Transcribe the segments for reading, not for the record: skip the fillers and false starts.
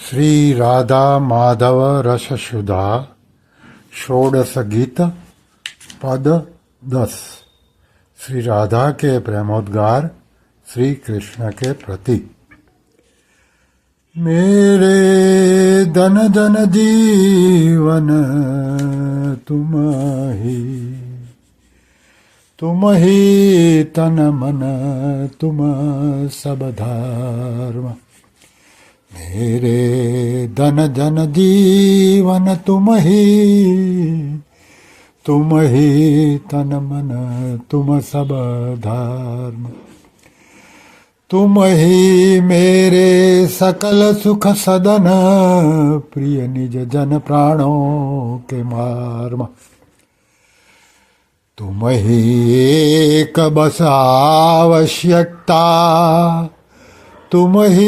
श्री राधा माधव रस सुधा षोडश गीत पद 10। श्री राधा के प्रेमोद्गार श्री कृष्ण के प्रति। मेरे धन धन जीवन तुम ही तन मन तुम सब धर्म। मेरे धन धन जीवन तुम ही तन मन तुम सब धर्म। तुम ही मेरे सकल सुख सदन प्रिय निज जन प्राणों के मर्म। तुम ही एक बस आवश्यकता तुम ही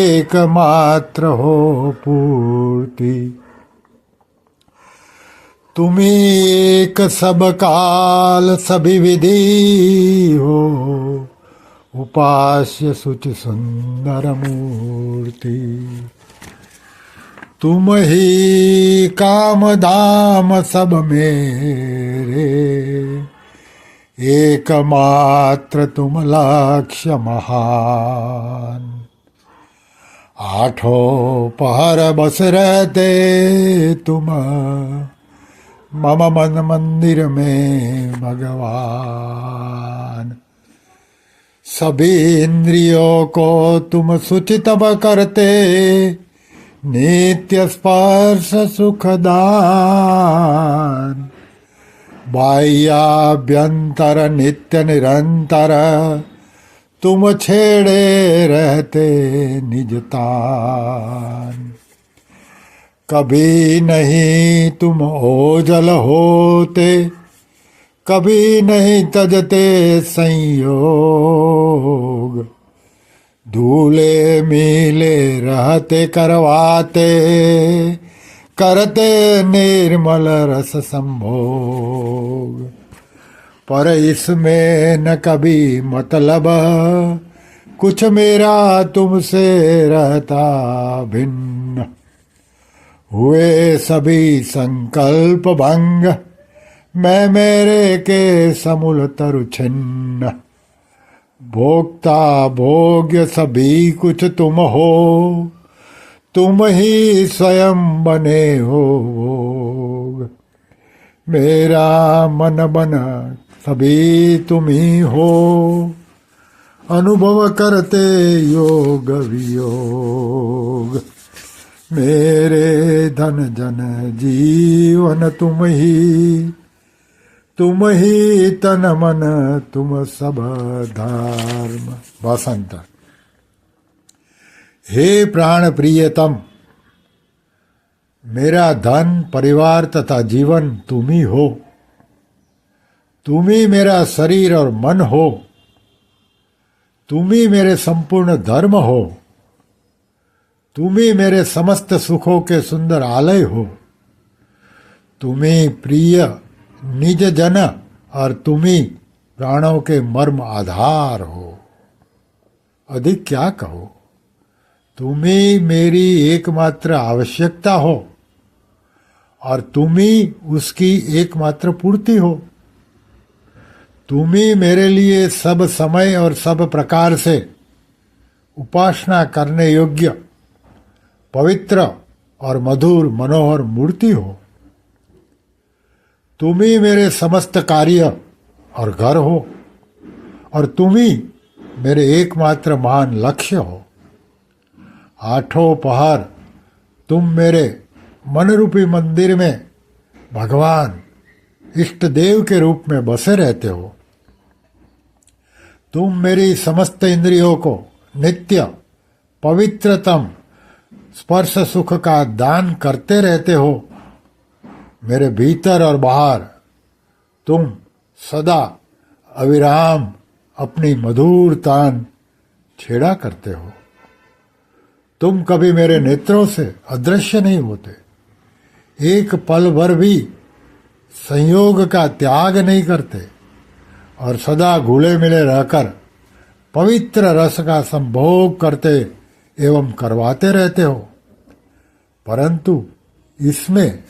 एकमात्र हो पूर्ति। तुम ही एक सब काल सभी विधि हो उपास्य सुचि सुंदर मूर्ति। तुम ही काम धाम सब मेरे एकमात्र तुम लक्ष्य महान। आठों पहर बस रहते तुम मम मन मंदिर में भगवान। सभी इंद्रियों को तुम सुचितव करते नित्य स्पर्श सुखदान। बाह्याभ्यंतर नित्य निरंतर तुम छेड़े रहते निजतान। कभी नहीं तुम ओझल होते कभी नहीं तजते संयोग। धूले मीले रहते करवाते करते निर्मल रस संभोग। पर इसमें न कभी मतलब कुछ मेरा तुमसे रहता भिन्न। हुए सभी संकल्प भंग मैं मेरे के समूल तरु छिन्न। भोक्ता भोग्य सभी कुछ तुम हो तुम ही स्वयं बने हो भोग। मेरा मन बन सभी तुम ही हो अनुभव करते योग वियोग। मेरे धन जन जीवन तुम ही तन मन तुम सब धर्म। वसंत। हे प्राण प्रियतम, मेरा धन परिवार तथा जीवन तुम ही हो। तुम ही मेरा शरीर और मन हो। तुम ही मेरे संपूर्ण धर्म हो। तुम ही मेरे समस्त सुखों के सुंदर आलय हो। तुम ही प्रिय निज जन और तुम ही प्राणों के मर्म आधार हो। अधिक क्या कहो। तुम ही मेरी एकमात्र आवश्यकता हो और तुम ही उसकी एकमात्र पूर्ति हो। तुम ही मेरे लिए सब समय और सब प्रकार से उपासना करने योग्य पवित्र और मधुर मनोहर मूर्ति हो। तुम ही मेरे समस्त कार्य और घर हो और तुम ही मेरे एकमात्र महान लक्ष्य हो। आठों पहर तुम मेरे मन रूपी मंदिर में भगवान इष्ट देव के रूप में बसे रहते हो। तुम मेरी समस्त इंद्रियों को नित्य पवित्रतम स्पर्श सुख का दान करते रहते हो। मेरे भीतर और बाहर तुम सदा अविराम अपनी मधुर तान छेड़ा करते हो। तुम कभी मेरे नेत्रों से अदृश्य नहीं होते। एक पल भर भी संयोग का त्याग नहीं करते और सदा घुले मिले रहकर पवित्र रस का संभोग करते एवं करवाते रहते हो। परंतु इसमें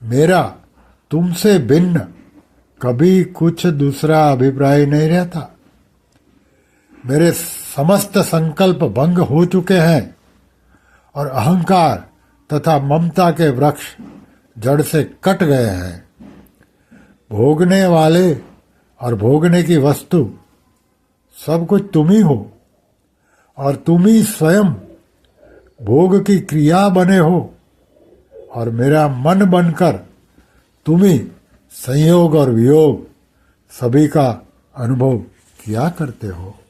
मेरा तुमसे भिन्न कभी कुछ दूसरा अभिप्राय नहीं रहता। मेरे समस्त संकल्प भंग हो चुके हैं और अहंकार तथा ममता के वृक्ष जड़ से कट गए हैं। भोगने वाले और भोगने की वस्तु सब कुछ तुम ही हो और तुम ही स्वयं भोग की क्रिया बने हो और मेरा मन बनकर तुम ही संयोग और वियोग सभी का अनुभव किया करते हो।